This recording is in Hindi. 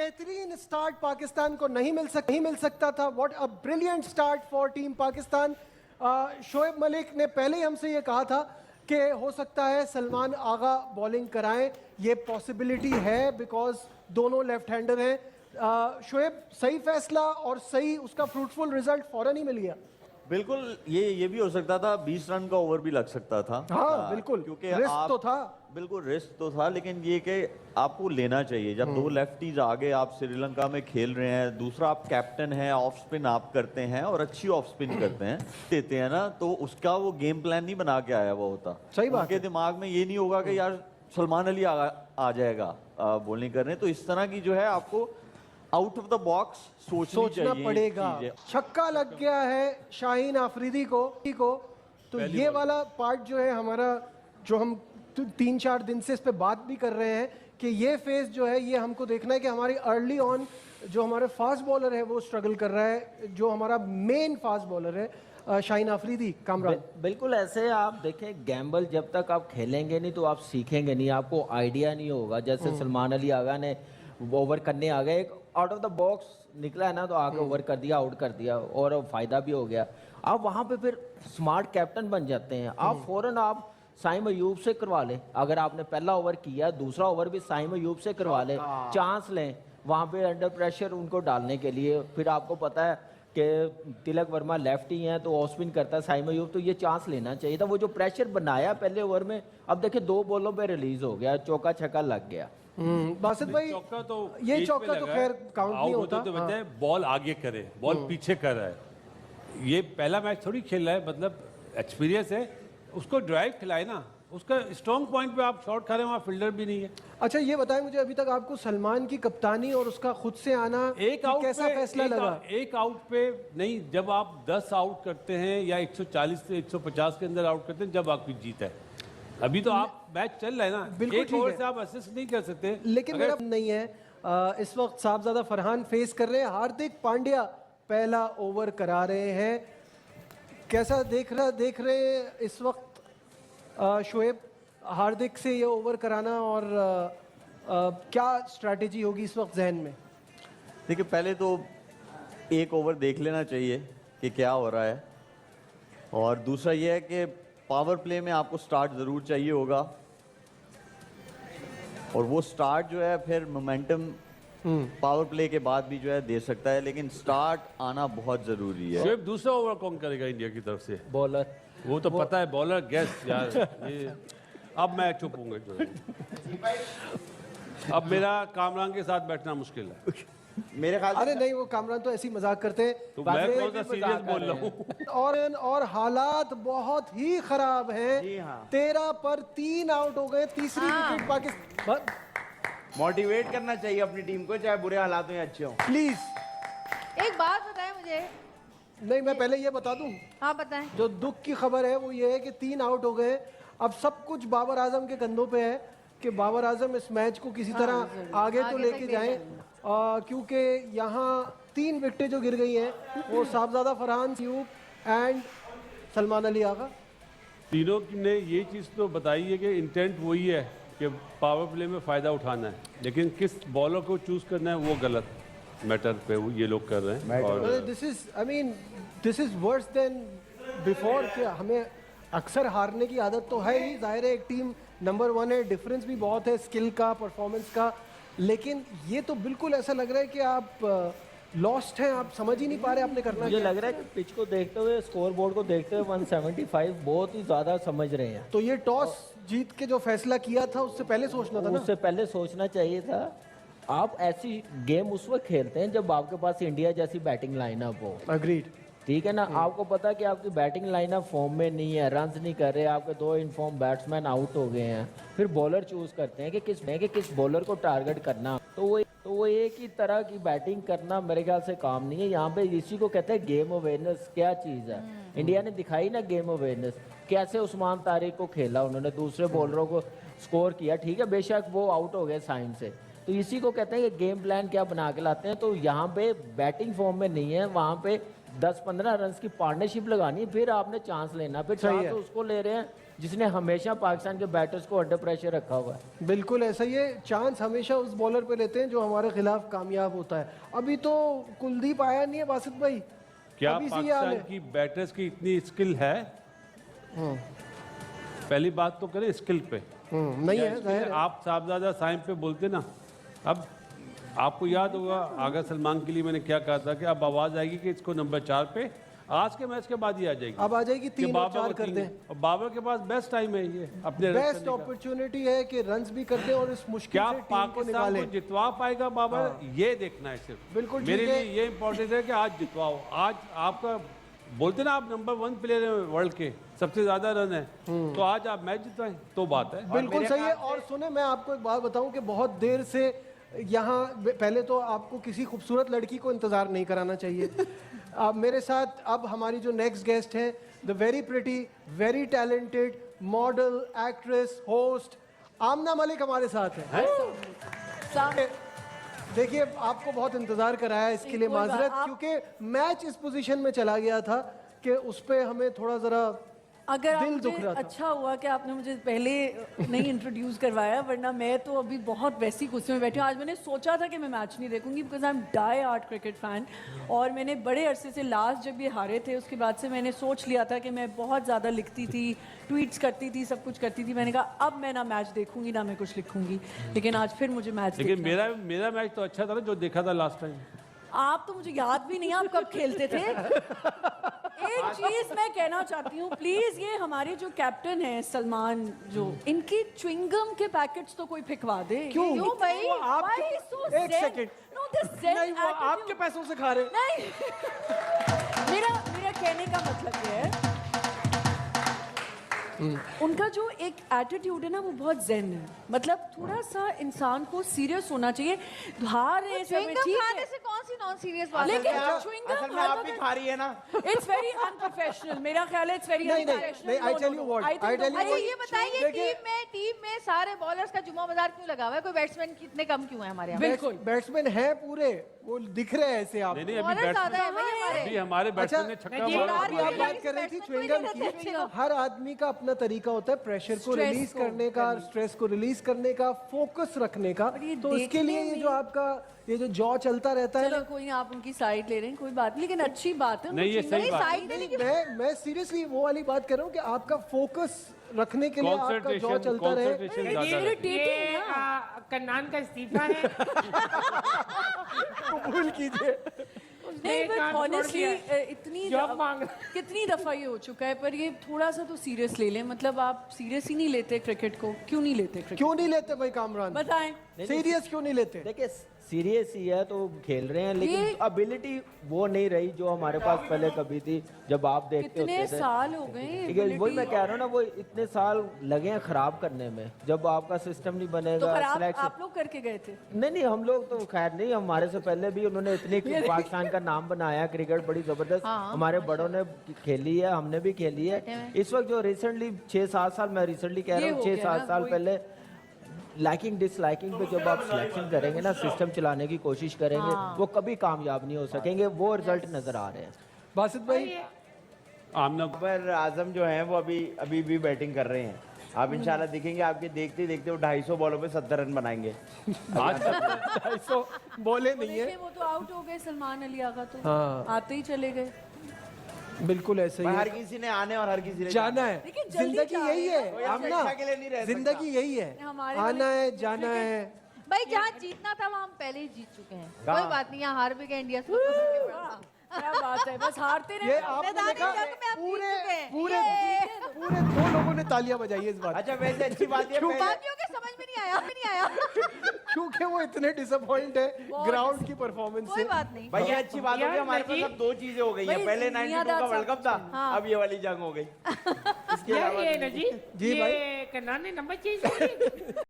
बेहतरीन स्टार्ट पाकिस्तान को नहीं मिल सकता था। What a brilliant start for team Pakistan. Shoaib Malik ने पहले ही हमसे ये कहा था कि हो सकता है सलमान आगा बॉलिंग कराएं, ये पॉसिबिलिटी है बिकॉज दोनों लेफ्ट हैंडर हैं। शोएब, सही फैसला और सही उसका फ्रूटफुल रिजल्ट फौरन ही मिल गया। बिल्कुल, ये भी हो सकता था, 20 रन का ओवर भी लग सकता था। हाँ बिल्कुल, क्योंकि रिस्क तो था। बिल्कुल रिस्क तो था, लेकिन ये कि आपको लेना चाहिए जब दो लेफ्टीज आगे आप श्रीलंका में खेल रहे हैं, दूसरा आप कैप्टन हैं, ऑफ स्पिन आप करते हैं और अच्छी ऑफ स्पिन करते हैं देते हैं ना, तो उसका वो गेम प्लान नहीं बना के आया हुआ होता। सही बात उनके दिमाग में ये नहीं होगा कि यार सलमान अली आ जाएगा बॉलिंग करने। तो इस तरह की जो है आपको आउट ऑफ द बॉक्स सोचना पड़ेगा। छक्का लग गया है शाहीन आफरीदी को। तो ये वाला पार्ट जो है हमारा, जो हम 3-4 दिन से इस पे बात भी कर रहे हैं कि ये फेज जो है ये हमको देखना है कि हमारी अर्ली ऑन जो हमारे फास्ट बॉलर है वो स्ट्रगल कर रहा है। जो हमारा मेन फास्ट बॉलर है शाहीन आफरीदी, कामरान। बिल्कुल ऐसे आप देखें, गैम्बल जब तक आप खेलेंगे नहीं तो आप सीखेंगे नहीं, आपको आइडिया नहीं होगा। जैसे सलमान अली आगा ने ओवर करने आ गए, एक आउट ऑफ द बॉक्स निकला है ना, तो आगे ओवर कर दिया, आउट कर दिया और फायदा भी हो गया। आप वहाँ पे फिर स्मार्ट कैप्टन बन जाते हैं। आप फौरन आप साइम अयूब से करवा लें। अगर आपने पहला ओवर किया, दूसरा ओवर भी साइम अयूब से करवा लें, चांस लें वहाँ पे अंडर प्रेशर उनको डालने के लिए। फिर आपको पता है कि तिलक वर्मा लेफ्ट ही हैं तो ऑफ स्पिन करता है साइम अयूब, तो ये चांस लेना चाहिए था। वो जो प्रेशर बनाया पहले ओवर में, अब देखिए 2 बॉलों पे रिलीज हो गया, चौका छक्का लग गया। बासित भाई, ये चौका तो खैर काउंट नहीं होता। तो बताए बॉल आगे करे, बॉल पीछे कर रहा है। ये पहला मैच थोड़ी खेल रहा है, मतलब एक्सपीरियंस है, उसको ड्राइव खिलाए ना। उसका स्ट्रॉन्ग पॉइंट पे आप शॉट खा रहे हैं, वहाँ फील्डर भी नहीं है। अच्छा ये बताएं मुझे, अभी तक आपको सलमान की कप्तानी और उसका खुद से आना एक आउट कैसा फैसला लगा? एक आउट पे नहीं, जब आप 10 आउट करते हैं या 140 से 150 के अंदर आउट करते हैं, जब आपकी जीत है। अभी तो आप मैच चल रहा है ना, बिल्कुल एक ओवर से आप असिस्ट नहीं कर सकते। लेकिन मेरा नहीं है, इस वक्त साहबजादा फरहान फेस कर रहे हैं, हार्दिक पांड्या पहला ओवर करा रहे हैं। कैसा देख रहे हैं इस वक्त शोएब, हार्दिक से ये ओवर कराना, और क्या स्ट्रैटेजी होगी इस वक्त जहन में? देखिए, पहले तो एक ओवर देख लेना चाहिए कि क्या हो रहा है, और दूसरा ये है कि पावर प्ले में आपको स्टार्ट ज़रूर चाहिए होगा, और वो स्टार्ट जो है फिर मोमेंटम पावर प्ले के बाद भी जो है दे सकता है, लेकिन स्टार्ट आना बहुत ज़रूरी है। शोएब, दूसरा ओवर कौन करेगा इंडिया की तरफ से? बॉलर, वो तो पता है, बॉलर गैस यार। ये अब मैं चुप हूँगा। अब मेरा कामरान के साथ बैठना मुश्किल है मेरे ख्याल अरे नहीं, वो कामरान तो ऐसी मजाक करते हैं। तो मैं कौन सा सीरियस बोल रहा हूँ। और हालात बहुत ही खराब हैं। 13 पर 3 आउट हो गए, तीसरी विकेट पाकिस्तान। मोटिवेट करना चाहिए अपनी टीम को, चाहे बुरे हालात में अच्छे हों। प्लीज एक बात बताएं मुझे। नहीं, मैं पहले ये बता दूं, हाँ बताएं। जो दुख की खबर है वो ये है कि 3 आउट हो गए। अब सब कुछ बाबर आजम के कंधों पे है कि बाबर आजम इस मैच को किसी तरह आगे तो लेके जाएं, क्योंकि यहाँ 3 विकेटें जो गिर गई हैं वो साहबजादा फरहान, अयूब एंड सलमान अली आगा। तीनों ने ये चीज़ तो बताई है कि इंटेंट वही है कि पावर प्ले में फ़ायदा उठाना है, लेकिन किस बॉलर को चूज़ करना है वो गलत मैटर पे वो ये लोग कर रहे हैं। और this is worse than before. कि हमें अक्सर हारने की आदत तो है ही, जाहिर है एक टीम नंबर 1 है, डिफरेंस भी बहुत है स्किल का, परफॉर्मेंस का, लेकिन ये तो बिल्कुल ऐसा लग रहा है कि आप लॉस्ट हैं, आप समझ ही नहीं पा रहे आपने करना। मुझे लग रहा है कि पिच को देखते हुए, स्कोर बोर्ड को देखते हुए 175 बहुत ही ज़्यादा समझ रहे हैं। तो ये टॉस जीत के जो फैसला किया था उससे पहले सोचना था ना? उससे पहले सोचना चाहिए था। आप ऐसी गेम उस वक्त खेलते हैं जब आपके पास इंडिया जैसी बैटिंग लाइनअप हो। अग्रीड, ठीक है ना। आपको पता है कि आपकी बैटिंग लाइनअप फॉर्म में नहीं है, रन्स नहीं कर रहे, आपके 2 इनफॉर्म बैट्समैन आउट हो गए हैं, फिर बॉलर चूज करते हैं कि किस बॉलर को टारगेट करना। तो वो एक ही तरह की बैटिंग करना मेरे ख्याल से काम नहीं है। यहाँ पे इसी को कहते हैं गेम अवेयरनेस। क्या चीज़ है इंडिया ने दिखाई ना गेम अवेयरनेस। कैसे उस्मान तारिक को खेला उन्होंने, दूसरे बॉलरों को स्कोर किया, ठीक है बेशक वो आउट हो गए साइन से, तो इसी को कहते हैं कि गेम प्लान क्या बना के लाते हैं। तो यहाँ पे बैटिंग फॉर्म में नहीं है, वहाँ पे 10-15 रन की पार्टनरशिप लगानी है, फिर आपने चांस लेना, फिर चांस तो उसको ले रहे हैं जिसने हमेशा पाकिस्तान के बैटर्स को अंडर प्रेशर रखा हुआ है। बिल्कुल ऐसा ही है। चांस हमेशा उस बॉलर पे लेते हैं जो हमारे खिलाफ कामयाब होता है। अभी तो कुलदीप आया नहीं है बासित भाई, क्या अभी से ये हाल पाकिस्तान है। की बैटर्स की इतनी स्किल है? पहली बात तो करें स्किल पे। नहीं है, जाहिर है। आप साहबजादा साइम पे बोलते ना, अब आपको याद होगा आगा सलमान के लिए मैंने क्या कहा था कि अब आवाज आएगी कि इसको नंबर 4 पे आज के मैच के बाद ही आ जाएगी। अब आ जाएगी, कि 3 और बाबर 4 को कर 3 दें। और बाबर के पास बेस्ट टाइम है ये अपने रन बेस्ट करने का। अपॉर्चुनिटी है कि रन्स भी कर दे और इस मुश्किल क्या से टीम को पाकिस्तान निकाले। को जितवा पाएगा बाबर, ये देखना है सिर्फ। बिल्कुल मेरे ठीक है। लिए ये इंपॉर्टेंट है कि आज जितवाओ। आज आपका बोलते ना आप नंबर 1 प्लेयर हैं वर्ल्ड के, सबसे ज्यादा रन है, तो आज आप मैच जितवाएं तो बात है। बिल्कुल सही है। और सुने, मैं आपको एक बात बताऊं कि बहुत देर से यहाँ, पहले तो आपको किसी खूबसूरत लड़की को इंतजार नहीं कराना चाहिए। अब मेरे साथ अब हमारी जो नेक्स्ट गेस्ट हैं, the very pretty, very talented model, actress, host Amna Malik हमारे साथ हैं। देखिए, आपको बहुत इंतजार कराया, इसके लिए माजरत, क्योंकि मैच इस पोजीशन में चला गया था कि उस पे हमें थोड़ा जरा अगर आप दिल दुख मुझे रहा था। अच्छा हुआ कि आपने मुझे पहले नहीं इंट्रोड्यूस करवाया, वरना मैं तो अभी बहुत वैसी कुर्सी में बैठी हूँ। आज मैंने सोचा था कि मैं मैच नहीं देखूंगी because I am die hard cricket fan, और मैंने बड़े अरसे से, लास्ट जब ये हारे थे उसके बाद से मैंने सोच लिया था कि मैं बहुत ज़्यादा लिखती थी, ट्वीट्स करती थी, सब कुछ करती थी। मैंने कहा अब मैं ना मैच देखूंगी ना मैं कुछ लिखूंगी, लेकिन आज फिर मुझे मैच लेकिन देखना। मेरा मैच तो अच्छा था ना जो देखा था लास्ट टाइम। आप तो मुझे याद भी नहीं है आप कब खेलते थे। एक चीज मैं कहना चाहती हूँ, प्लीज ये हमारे जो कैप्टन हैं सलमान, जो इनकी च्युइंगम के पैकेट्स तो कोई फिकवा दे। क्यों? क्यों भाई? वो आपके- Why so एक zen? Second. No, this zen नहीं, वो attitude- आपके पैसों से खा रहे। नहीं मेरा कहने का मतलब ये है, उनका जो एक एटीट्यूड है ना वो बहुत zen है। मतलब थोड़ा सा इंसान को सीरियस होना चाहिए। हार रहे सब च्युइंगम ठीक खाने है, से कौन सी नॉन सीरियस बात है? लेकिन असल च्युइंगम में आप भी खा रही है ना। It's very unprofessional. मेरा ख्याल है इट्स वेरी नहीं, अनप्रोफेशनल। नहीं, I tell you what, I tell you अरे what, ये बताइए, देखिए- टीम में सारे बॉलर्स का जुम्मा बाजार क्यों लगा हुआ है? कोई बैट्समैन कितने कम क्यों है हमारे यहाँ? बिल्कुल। बैट्समैन है पूरे, वो दिख रहे हैं ऐसे आप। नहीं अभी बॉलर ज्यादा है बैट्समैन, भाई हमारे। अभी हमारे बैट्समैन ने अच्छा, छक्का ये मारा। अभी आप बात कर रही थी च्युइंगम की। हर आदमी का अपना तरीका होता है प्रेशर को Stress रिलीज को करने का, स्ट्रेस को रिलीज करने का, फोकस रखने का। और ये तो उसके लिए देखने ये जो आपका ये जो जॉ चलता रहता है चलो ना, कोई नहीं, आप उनकी साइड ले रहे हैं, कोई बात नहीं, लेकिन अच्छी बात है। नहीं, ये उनको सही चिंता- बात है। साइड देने की मैं सीरियसली वो वाली बात कर रहा हूँ कि आपका फोकस रखने के लिए आपका जॉ चलता रहे। कंसंट्रेशन ज्यादा है। irritating है ना। कन्नान का इस्तीफा है। कबूल कीजिए। नहीं काम बट छोड़ ऑनेस्टली दिया। इतनी जॉब मांग कितनी दफा ये हो चुका है, पर ये थोड़ा सा तो सीरियस ले लें। मतलब आप सीरियस ही नहीं लेते क्रिकेट को, क्यों नहीं लेते क्रिकेट? क्यों नहीं लेते भाई कामरान? बताएं। सीरियस क्यों नहीं लेते? देखिए सीरियस ही है तो खेल रहे हैं, लेकिन ये- एबिलिटी वो नहीं रही जो हमारे पास पहले कभी थी जब आप देखते कितने होते थे। साल हो गए ये ठीक है, वही ability? मैं कह रहा हूँ ना, वो इतने साल लगे हैं खराब करने में। जब आपका सिस्टम नहीं तो बनेगा, खराब सिलेक्शन आप लोग करके गए थे। नहीं हम लोग तो खैर नहीं, हमारे से पहले भी उन्होंने इतनी पाकिस्तान का नाम बनाया, क्रिकेट बड़ी जबरदस्त हमारे बड़ों ने खेली है, हमने भी खेली है। इस वक्त जो रिसेंटली 6-7 साल, मैं रिसेंटली कह रहा ये हूँ हो 6-7 गया साल ना, पहले लाइकिंग डिसलाइकिंग पे जब आप सिलेक्शन करेंगे ना, सिस्टम चलाने की कोशिश करेंगे, वो कभी कामयाब नहीं हो सकेंगे। वो रिजल्ट नजर आ रहे हैं। बासित भाई, आमना पर आजम जो है वो अभी भी बैटिंग कर रहे हैं। आप इंशाल्लाह देखेंगे, आपके देखते ही देखते वो 250 बॉलों पे 70 रन बनाएंगे। आज 250 बोले नहीं है। देखिए वो तो आउट हो गए सलमान अली आगा, तो हाँ। आते ही चले गए। बिल्कुल ऐसे ही भाई है। हर किसी ने आने और हर किसी ने जाना है। लेकिन जल्दी जिंदगी जा यही रहे है कोई अपनी आमना, इच्छा के लिए नहीं रह सकता। जिंदगी यही है, हमारे आना वाले- है, जाना है। भाई जहाँ जीतना था वहाँ हम पहले ही जीत चुके हैं। कहाँ? कोई बात नहीं, यहाँ हार भी गए इंडिया से। तो क्या बात है, बस हारते ये रहे। आपने मैदानी देखा, जंग में आप जीत पूरे चुके हैं। पूरे ये। पूरे 2 लोगों ने तालियां बजाई है इस बात। अच्छा वैसे अच्छी बात है, पहले बाकियों के समझ में नहीं आया। क्योंकि वो इतने डिसअपॉइंट है ग्राउंड की परफॉर्मेंस कोई से। बात नहीं। भाई ये अच्छी बात है कि हमारे पास अब 2 चीजें हो गई हैं। भाई, पहले 92 का वर्ल्ड कप था, अब ये वाली जंग हो गई। इसके यार अलावा ये नजी जी भाई। ये कन्नान ने नंबर चेंज कर दिया।